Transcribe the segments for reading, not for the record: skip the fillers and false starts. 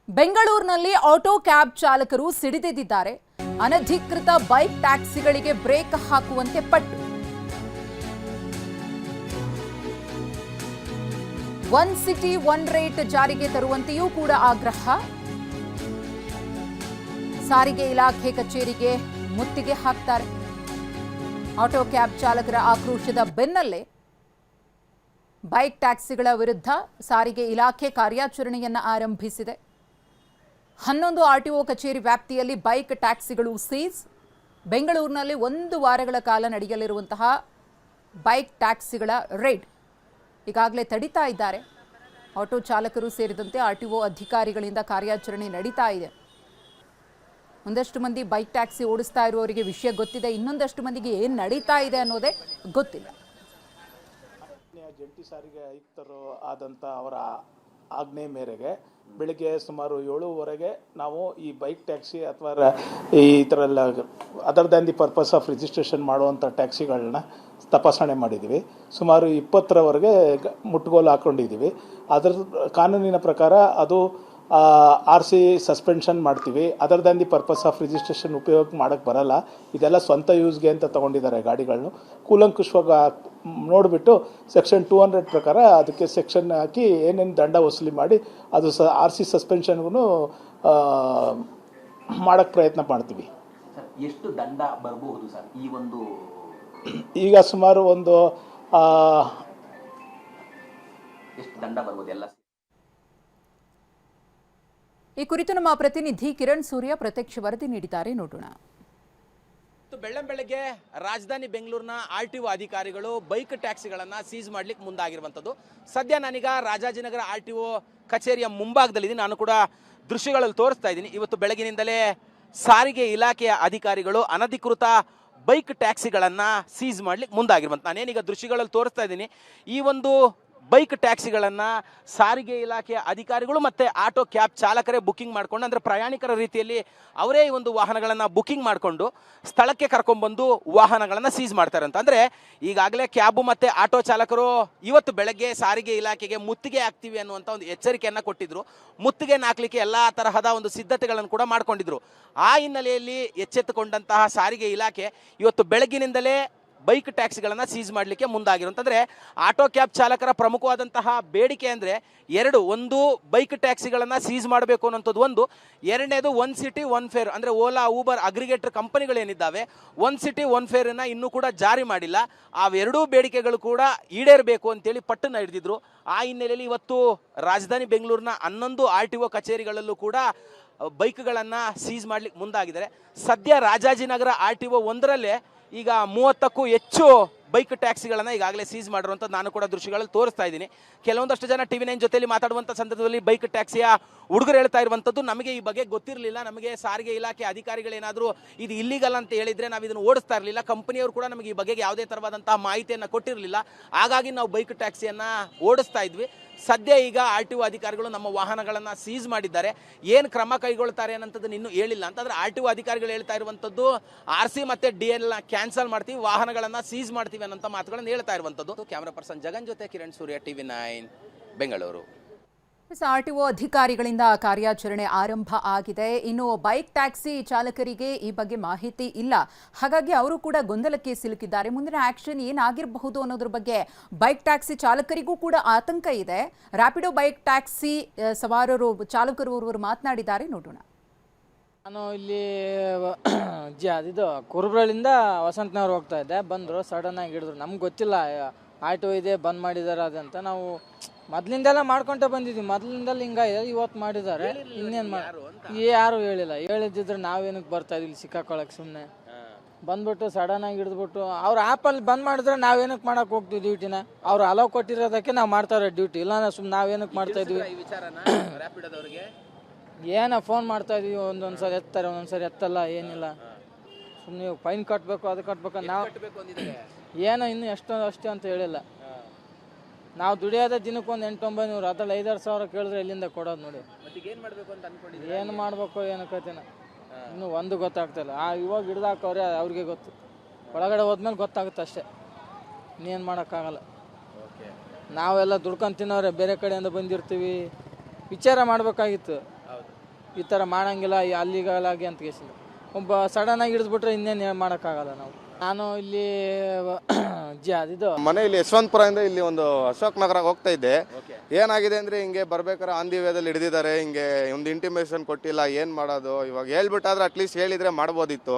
ಬೆಂಗಳೂರಿನಲ್ಲಿ auto cab ಚಾಲಕರು ಸಿಡಿದೆದ್ದಿದ್ದಾರೆ. ಅನಧಿಕೃತ ಬೈಕ್ ಟ್ಯಾಕ್ಸಿಗಳಿಗೆ ಬ್ರೇಕ್ ಹಾಕುವಂತೆ ಪಟ್ಟು. ಒನ್ ಸಿಟಿ ಒನ್ ರೇಟ್ ಜಾರಿಗೆ ತರುವಂತೆಯೂ ಕೂಡ ಆಗ್ರಹ. ಸಾರಿಗೆ ಇಲಾಖೆ ಕಚೇರಿಗೆ ಮುತ್ತಿಗೆ ಹಾಕ್ತಾರೆ. ಆಟೋ ಕ್ಯಾಬ್ ಚಾಲಕರ ಆಕ್ರೋಶದ ಬೆನ್ನಲ್ಲೇ ಬೈಕ್ ಟ್ಯಾಕ್ಸಿಗಳ ವಿರುದ್ಧ ಸಾರಿಗೆ ಇಲಾಖೆ ಕಾರ್ಯಾಚರಣೆಯನ್ನು ಆರಂಭಿಸಿದೆ. 11 ಆರ್ಟಿಒ ಕಚೇರಿ ವ್ಯಾಪ್ತಿಯಲ್ಲಿ ಬೈಕ್ ಟ್ಯಾಕ್ಸಿಗಳು ಸೀಸ್. ಬೆಂಗಳೂರಿನಲ್ಲಿ 1 ವಾರಗಳ ಕಾಲ ನಡೆಯಲಿರುವಂತಹ ಬೈಕ್ ಟ್ಯಾಕ್ಸಿಗಳ ರೇಡ್ ಈಗಾಗಲೇ ತಡೀತಾ ಇದ್ದಾರೆ. ಆಟೋ ಚಾಲಕರು ಸೇರಿದಂತೆ ಆರ್ಟಿಒ ಅಧಿಕಾರಿಗಳಿಂದ ಕಾರ್ಯಾಚರಣೆ ನಡೀತಾ ಇದೆ. ಒಂದಷ್ಟು ಮಂದಿ ಬೈಕ್ ಟ್ಯಾಕ್ಸಿ ಓಡಿಸ್ತಾ ಇರುವವರಿಗೆ ವಿಷಯ ಗೊತ್ತಿದೆ, ಇನ್ನೊಂದಷ್ಟು ಮಂದಿಗೆ ಏನು ನಡೀತಾ ಇದೆ ಅನ್ನೋದೇ ಗೊತ್ತಿಲ್ಲ. ಜಂಟಿ ಸಾರಿಗೆ ಆಯುಕ್ತರು ಆದಂಥ ಅವರ ಆಜ್ಞೆ ಮೇರೆಗೆ ಬೆಳಿಗ್ಗೆ ಸುಮಾರು 7:15 ನಾವು ಈ ಬೈಕ್ ಟ್ಯಾಕ್ಸಿ ಅಥವಾ ಈ ಥರ ಎಲ್ಲ other than the purpose of registration ಮಾಡುವಂಥ ಟ್ಯಾಕ್ಸಿಗಳನ್ನ ತಪಾಸಣೆ ಮಾಡಿದ್ದೀವಿ. ಸುಮಾರು 20ರವರೆಗೆ ಮುಟ್ಟುಗೋಲು ಹಾಕ್ಕೊಂಡಿದ್ದೀವಿ. ಅದರ ಕಾನೂನಿನ ಪ್ರಕಾರ ಅದು RC ಸಸ್ಪೆನ್ಷನ್ ಮಾಡ್ತೀವಿ. Other than the purpose of registration ಉಪಯೋಗ ಮಾಡೋಕ್ಕೆ ಬರಲ್ಲ. ಇದೆಲ್ಲ ಸ್ವಂತ ಯೂಸ್ಗೆ ಅಂತ ತೊಗೊಂಡಿದ್ದಾರೆ ಗಾಡಿಗಳನ್ನು. ಕೂಲಂಕುಷವಾಗಿ ನೋಡಿಬಿಟ್ಟು ಸೆಕ್ಷನ್ 200 ಪ್ರಕಾರ ಅದಕ್ಕೆ ಸೆಕ್ಷನ್ ಹಾಕಿ ಏನೇನು ದಂಡ ವಸೂಲಿ ಮಾಡಿ ಅದು RC ಸಸ್ಪೆನ್ಷನ್ಗೂ ಮಾಡೋಕ್ಕೆ ಪ್ರಯತ್ನ ಮಾಡ್ತೀವಿ. ಎಷ್ಟು ದಂಡ ಬರಬಹುದು ಸರ್ ಈ ಒಂದು? ಈಗ ಸುಮಾರು ಒಂದು ಎಷ್ಟು ದಂಡ ಬರ್ಬೋದು ಎಲ್ಲ? ಈ ಕುರಿತು ನಮ್ಮ ಪ್ರತಿನಿಧಿ ಕಿರಣ್ ಸೂರ್ಯ ಪ್ರತ್ಯಕ್ಷ ವರದಿ ನೀಡಿದ್ದಾರೆ, ನೋಡೋಣ. ಬೆಳ್ಳಂಬೆಳಗ್ಗೆ ರಾಜಧಾನಿ ಬೆಂಗಳೂರಿನ RTO ಅಧಿಕಾರಿಗಳು ಬೈಕ್ ಟ್ಯಾಕ್ಸಿಗಳನ್ನು ಸೀಸ್ ಮಾಡ್ಲಿಕ್ಕೆ ಮುಂದಾಗಿರುವಂಥದ್ದು. ಸದ್ಯ ನಾನೀಗ ರಾಜಾಜಿನಗರ RTO ಕಚೇರಿಯ ಮುಂಭಾಗದಲ್ಲಿದ್ದೀನಿ. ನಾನು ಕೂಡ ದೃಶ್ಯಗಳಲ್ಲಿ ತೋರಿಸ್ತಾ ಇದ್ದೀನಿ. ಇವತ್ತು ಬೆಳಗಿನಿಂದಲೇ ಸಾರಿಗೆ ಇಲಾಖೆಯ ಅಧಿಕಾರಿಗಳು ಅನಧಿಕೃತ ಬೈಕ್ ಟ್ಯಾಕ್ಸಿಗಳನ್ನು ಸೀಸ್ ಮಾಡ್ಲಿಕ್ಕೆ ಮುಂದಾಗಿರುವಂಥ ನಾನೇನೀಗ ದೃಶ್ಯಗಳಲ್ಲಿ ತೋರಿಸ್ತಾ ಇದ್ದೀನಿ. ಈ ಒಂದು ಬೈಕ್ ಟ್ಯಾಕ್ಸಿಗಳನ್ನು ಸಾರಿಗೆ ಇಲಾಖೆಯ ಅಧಿಕಾರಿಗಳು ಮತ್ತು ಆಟೋ ಕ್ಯಾಬ್ ಚಾಲಕರೇ ಬುಕ್ಕಿಂಗ್ ಮಾಡಿಕೊಂಡು, ಅಂದರೆ ಪ್ರಯಾಣಿಕರ ರೀತಿಯಲ್ಲಿ ಅವರೇ ಈ ಒಂದು ವಾಹನಗಳನ್ನು ಬುಕ್ಕಿಂಗ್ ಮಾಡಿಕೊಂಡು ಸ್ಥಳಕ್ಕೆ ಕರ್ಕೊಂಡ್ಬಂದು ವಾಹನಗಳನ್ನು ಸೀಸ್ ಮಾಡ್ತಾರೆ ಅಂತ. ಅಂದರೆ ಈಗಾಗಲೇ ಕ್ಯಾಬು ಮತ್ತು ಆಟೋ ಚಾಲಕರು ಇವತ್ತು ಬೆಳಗ್ಗೆ ಸಾರಿಗೆ ಇಲಾಖೆಗೆ ಮುತ್ತಿಗೆ ಹಾಕ್ತೀವಿ ಅನ್ನುವಂಥ ಒಂದು ಎಚ್ಚರಿಕೆಯನ್ನು ಕೊಟ್ಟಿದ್ರು. ಮುತ್ತಿಗೆ ಹಾಕಲಿಕ್ಕೆ ಎಲ್ಲ ತರಹದ ಒಂದು ಸಿದ್ಧತೆಗಳನ್ನು ಕೂಡ ಮಾಡ್ಕೊಂಡಿದ್ರು. ಆ ಹಿನ್ನೆಲೆಯಲ್ಲಿ ಎಚ್ಚೆತ್ತುಕೊಂಡಂತಹ ಸಾರಿಗೆ ಇಲಾಖೆ ಇವತ್ತು ಬೆಳಗಿನಿಂದಲೇ ಬೈಕ್ ಟ್ಯಾಕ್ಸಿಗಳನ್ನು ಸೀಸ್ ಮಾಡಲಿಕ್ಕೆ ಮುಂದಾಗಿರುವಂತಂದ್ರೆ ಆಟೋ ಕ್ಯಾಬ್ ಚಾಲಕರ ಪ್ರಮುಖವಾದಂತಹ ಬೇಡಿಕೆ ಅಂದರೆ ಒಂದು ಬೈಕ್ ಟ್ಯಾಕ್ಸಿಗಳನ್ನು ಸೀಸ್ ಮಾಡಬೇಕು ಅನ್ನೋಂಥದ್ದು ಒಂದು. ಎರಡನೇದು ಒನ್ ಸಿಟಿ ಒನ್ ಫೇರ್, ಅಂದರೆ ಓಲಾ ಊಬರ್ ಅಗ್ರಿಗೇಟರ್ ಕಂಪನಿಗಳೇನಿದ್ದಾವೆ ಒನ್ ಸಿಟಿ ಒನ್ ಫೇರನ್ನು ಇನ್ನೂ ಕೂಡ ಜಾರಿ ಮಾಡಿಲ್ಲ. ಅವೆರಡೂ ಬೇಡಿಕೆಗಳು ಕೂಡ ಈಡೇರಬೇಕು ಅಂತೇಳಿ ಪಟ್ಟನ್ನು ಹಿಡಿದಿದ್ರು. ಆ ಹಿನ್ನೆಲೆಯಲ್ಲಿ ಇವತ್ತು ರಾಜಧಾನಿ ಬೆಂಗಳೂರಿನ 11 RTO ಕಚೇರಿಗಳಲ್ಲೂ ಕೂಡ ಬೈಕ್ಗಳನ್ನು ಸೀಸ್ ಮಾಡ್ಲಿಕ್ಕೆ ಮುಂದಾಗಿದ್ದಾರೆ. ಸದ್ಯ ರಾಜಾಜಿನಗರ RTO 1ರಲ್ಲೇ ಈಗ 30ಕ್ಕೂ ಹೆಚ್ಚು ಬೈಕ್ ಟ್ಯಾಕ್ಸಿಗಳನ್ನು ಈಗಾಗಲೇ ಸೀಸ್ ಮಾಡಿರುವಂಥದ್ದು ನಾನು ಕೂಡ ದೃಶ್ಯಗಳಲ್ಲಿ ತೋರಿಸ್ತಾ ಇದ್ದೀನಿ. ಕೆಲವೊಂದಷ್ಟು ಜನ TV9 ಜೊತೆಲಿ ಮಾತಾಡುವಂಥ ಸಂದರ್ಭದಲ್ಲಿ ಬೈಕ್ ಟ್ಯಾಕ್ಸಿಯ ಹುಡುಗರು ಹೇಳ್ತಾ ಇರುವಂಥದ್ದು, ನಮಗೆ ಈ ಬಗ್ಗೆ ಗೊತ್ತಿರಲಿಲ್ಲ, ನಮಗೆ ಸಾರಿಗೆ ಇಲಾಖೆ ಅಧಿಕಾರಿಗಳೇನಾದರೂ ಇದು ಇಲ್ಲಿಗಲ್ ಅಂತ ಹೇಳಿದರೆ ನಾವು ಇದನ್ನು ಓಡಿಸ್ತಾ ಇರಲಿಲ್ಲ, ಕಂಪನಿಯವರು ಕೂಡ ನಮಗೆ ಈ ಬಗ್ಗೆ ಯಾವುದೇ ಥರವಾದಂತಹ ಮಾಹಿತಿಯನ್ನು ಕೊಟ್ಟಿರಲಿಲ್ಲ, ಹಾಗಾಗಿ ನಾವು ಬೈಕ್ ಟ್ಯಾಕ್ಸಿಯನ್ನು ಓಡಿಸ್ತಾ ಇದ್ವಿ. ಸದ್ಯ ಈಗ RTO ಅಧಿಕಾರಿಗಳು ನಮ್ಮ ವಾಹನಗಳನ್ನು ಸೀಸ್ ಮಾಡಿದ್ದಾರೆ. ಏನು ಕ್ರಮ ಕೈಗೊಳ್ತಾರೆ ಅನ್ನೋಂಥದ್ದನ್ನು ಇನ್ನೂ ಹೇಳಿಲ್ಲ. ಅಂತಂದರೆ RTO ಅಧಿಕಾರಿಗಳು ಹೇಳ್ತಾ ಇರುವಂಥದ್ದು RC ಮತ್ತು DL ಕ್ಯಾನ್ಸಲ್ ಮಾಡ್ತೀವಿ, ವಾಹನಗಳನ್ನು ಸೀಸ್ ಮಾಡ್ತೀವಿ ಅನ್ನೋಂಥ ಮಾತುಗಳನ್ನು ಹೇಳ್ತಾ ಇರುವಂಥದ್ದು. ಕ್ಯಾಮ್ರಾ ಪರ್ಸನ್ ಜಗನ್ ಜೊತೆ ಕಿರಣ್ ಸೂರ್ಯ, TV9 ಬೆಂಗಳೂರು. RTO ಅಧಿಕಾರಿಗಳಿಂದ ಕಾರ್ಯಾಚರಣೆ ಆರಂಭ ಆಗಿದೆ. ಇನ್ನು ಬೈಕ್ ಟ್ಯಾಕ್ಸಿ ಚಾಲಕರಿಗೆ ಈ ಬಗ್ಗೆ ಮಾಹಿತಿ ಇಲ್ಲ, ಹಾಗಾಗಿ ಅವರು ಕೂಡ ಗೊಂದಲಕ್ಕೆ ಸಿಲುಕಿದ್ದಾರೆ. ಮುಂದಿನ ಆಕ್ಷನ್ ಏನಾಗಿರಬಹುದು ಅನ್ನೋದ್ರ ಬಗ್ಗೆ ಬೈಕ್ ಟ್ಯಾಕ್ಸಿ ಚಾಲಕರಿಗೂ ಕೂಡ ಆತಂಕ ಇದೆ. ರ್ಯಾಪಿಡೋ ಬೈಕ್ ಟ್ಯಾಕ್ಸಿ ಸವಾರರು ಚಾಲಕರು ಮಾತನಾಡಿದ್ದಾರೆ, ನೋಡೋಣ. ನಾನು ಇಲ್ಲಿ ಇದು ಕುರುಬ್ರಳ್ಳಿಂದ ವಸಂತನಗರ ಹೋಗ್ತಾ ಇದ್ದೆ. ಬಂದರು, ಸಡನ್ ಆಗಿ ಹಿಡಿದ್ರು. ನಮ್ಗೆ ಗೊತ್ತಿಲ್ಲ ಆಟೋ ಇದೆ ಬಂದ್ ಮಾಡಿದ್ದಾರೆ ಅದಂತ. ನಾವು ಮೊದಲಿಂದೆಲ್ಲ ಮಾಡ್ಕೊಂತ ಬಂದಿದ್ವಿ, ಮೊದಲಿಂದೆಲ್ಲ ಹಿಂಗಾಗಿದೆ, ಇವತ್ತು ಮಾಡಿದ್ದಾರೆ. ಇನ್ನೇನು ಯಾರು ಹೇಳಿಲ್ಲ. ಹೇಳಿದ್ರೆ ನಾವೇನಕ್ಕೆ ಬರ್ತಾ ಇದ್ವಿ ಸಿಕ್ಕಾಕೊಳಕ್ಕೆ? ಸುಮ್ಮನೆ ಬಂದ್ಬಿಟ್ಟು ಸಡನ್ ಆಗಿ ಹಿಡಿದ್ಬಿಟ್ಟು ಅವ್ರು ಆ್ಯಪಲ್ಲಿ ಬಂದ್ ಮಾಡಿದ್ರೆ ನಾವೇನಕ್ಕೆ ಮಾಡಕ್ಕೆ ಹೋಗ್ತೀವಿ ಡ್ಯೂಟಿನ? ಅವ್ರು ಅಲೋ ಕೊಟ್ಟಿರೋದಕ್ಕೆ ನಾವು ಮಾಡ್ತಾವ್ರೆ ಡ್ಯೂಟಿ, ಇಲ್ಲ ಸುಮ್ಮನೆ ನಾವೇನಕ್ಕೆ ಮಾಡ್ತಾ ಇದ್ವಿ? ಏನೋ ಫೋನ್ ಮಾಡ್ತಾ ಇದೀವಿ, ಒಂದೊಂದ್ಸರಿ ಎತ್ತಾರೆ, ಒಂದೊಂದ್ಸರಿ ಎತ್ತಲ್ಲ, ಏನಿಲ್ಲ. ಸುಮ್ಮನೆ ಫೈನ್ ಕಟ್ಟಬೇಕು, ಅದು ಕಟ್ಬೇಕು. ನಾವು ಏನೋ ಇನ್ನೂ ಅಷ್ಟೇ ಅಂತ ಹೇಳಿಲ್ಲ. ನಾವು ದುಡಿಯೋದೇ ದಿನಕ್ಕೆ ಒಂದು 800-900, ಅದ್ರಲ್ಲಿ 5-6 ಸಾವಿರ ಕೇಳಿದ್ರೆ ಎಲ್ಲಿಂದ ಕೊಡೋದು ನೋಡಿ. ಏನು ಮಾಡಬೇಕು ಏನೋ ಕತೆನ ಇನ್ನೂ ಒಂದು ಗೊತ್ತಾಗ್ತಿಲ್ಲ. ಇವಾಗ ಹಿಡ್ದಾಕವ್ರೆ, ಅವ್ರಿಗೆ ಗೊತ್ತು. ಒಳಗಡೆ ಹೋದ್ಮೇಲೆ ಗೊತ್ತಾಗುತ್ತೆ ಅಷ್ಟೇ, ಇನ್ನೇನು ಮಾಡೋಕ್ಕಾಗಲ್ಲ. ನಾವೆಲ್ಲ ದುಡ್ಕೊಂಡು ತಿನ್ನೋರೆ, ಬೇರೆ ಕಡೆಯಿಂದ ಬಂದಿರ್ತೀವಿ, ವಿಚಾರ ಮಾಡಬೇಕಾಗಿತ್ತು. ಈ ಥರ ಮಾಡಂಗಿಲ್ಲ ಅಲ್ಲಿಗಾಲಾಗಿ ಅಂತ ಕೇಸಿಲ್ಲ. ಒಬ್ಬ ಸಡನ್ನಾಗಿ ಹಿಡಿದ್ಬಿಟ್ರೆ ಇನ್ನೇನು ಮಾಡೋಕ್ಕಾಗಲ್ಲ ನಾವು. ನಾನು ಇಲ್ಲಿ ಇದು ಮನೆಯಲ್ಲಿ ಯಶವಂತಪುರದಿಂದ ಇಲ್ಲಿ ಒಂದು ಅಶೋಕ್ ನಗರ ಹೋಗ್ತಾ ಇದ್ದೆ. ಏನಾಗಿದೆ ಅಂದರೆ ಹಿಂಗೆ ಬರ್ಬೇಕಾದ್ರೆ ಆನ್ ದಿ ವೇದಲ್ಲಿ ಹಿಡಿದಿದ್ದಾರೆ. ಹಿಂಗೆ ಒಂದು ಇಂಟಿಮೇಷನ್ ಕೊಟ್ಟಿಲ್ಲ, ಏನು ಮಾಡೋದು ಇವಾಗ ಹೇಳ್ಬಿಟ್ಟಾದ್ರೆ ಅಟ್ಲೀಸ್ಟ್ ಹೇಳಿದರೆ ಮಾಡ್ಬೋದಿತ್ತು.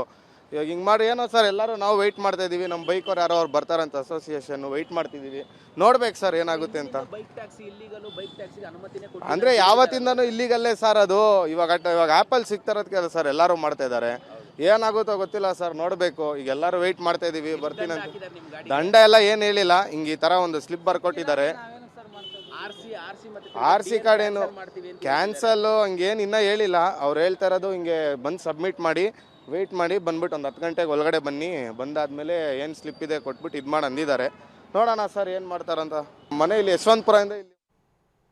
ಇವಾಗ ಹಿಂಗೆ ಮಾಡಿ ಏನೋ ಸರ್ ಎಲ್ಲರೂ ನಾವು ವೆಯ್ಟ್ ಮಾಡ್ತಾ ಇದ್ದೀವಿ. ನಮ್ಮ ಬೈಕವ್ರು ಯಾರೋ ಅವ್ರು ಬರ್ತಾರಂತ ಅಸೋಸಿಯೇಷನ್ ವೆಯ್ಟ್ ಮಾಡ್ತಿದ್ದೀವಿ. ನೋಡ್ಬೇಕು ಸರ್ ಏನಾಗುತ್ತೆ ಅಂತ. ಬೈಕ್ ಟ್ಯಾಕ್ಸಿ ಇಲ್ಲಿಗಲು ಬೈಕ್ ಟ್ಯಾಕ್ಸಿಗೆ ಅನುಮತಿನೇ ಅಂದರೆ ಯಾವತ್ತಿಂದನೂ ಇಲ್ಲಿಗಲ್ಲೇ ಸರ್ ಅದು. ಇವಾಗ ಆ್ಯಪಲ್ಲಿ ಸಿಗ್ತಾರದಕ್ಕೆ ಸರ್ ಎಲ್ಲರೂ ಮಾಡ್ತಾ ಇದ್ದಾರೆ. ಏನಾಗುತ್ತೋ ಗೊತ್ತಿಲ್ಲ ಸರ್, ನೋಡಬೇಕು. ಈಗ ಎಲ್ಲರೂ ವೆಯ್ಟ್ ಮಾಡ್ತಾ ಇದ್ದೀವಿ, ಬರ್ತೀನಿ ಅಂತ. ದಂಡ ಎಲ್ಲ ಏನು ಹೇಳಿಲ್ಲ, ಹಿಂಗೆ ಈ ಥರ ಒಂದು ಸ್ಲಿಪ್ ಬರ್ಕೊಟ್ಟಿದ್ದಾರೆ. ಆರ್ ಸಿ ಕಾರ್ಡ್ ಏನು ಕ್ಯಾನ್ಸಲ್ಲು ಹಂಗೇನು ಇನ್ನೂ ಹೇಳಿಲ್ಲ. ಅವ್ರು ಹೇಳ್ತಾ ಇರೋದು ಹಿಂಗೆ ಬಂದು ಸಬ್ಮಿಟ್ ಮಾಡಿ ವೆಯ್ಟ್ ಮಾಡಿ ಬಂದ್ಬಿಟ್ಟು ಒಂದು 10 ಗಂಟೆಗೆ ಒಳಗಡೆ ಬನ್ನಿ, ಬಂದಾದಮೇಲೆ ಏನು ಸ್ಲಿಪ್ ಇದೆ ಕೊಟ್ಬಿಟ್ಟು ಇದು ಮಾಡಿ ಅಂದಿದ್ದಾರೆ. ನೋಡೋಣ ಸರ್ ಏನು ಮಾಡ್ತಾರಂತ. ಮನೆಯಲ್ಲಿ ಯಶವಂತಪುರದಿಂದ ಇಲ್ಲಿ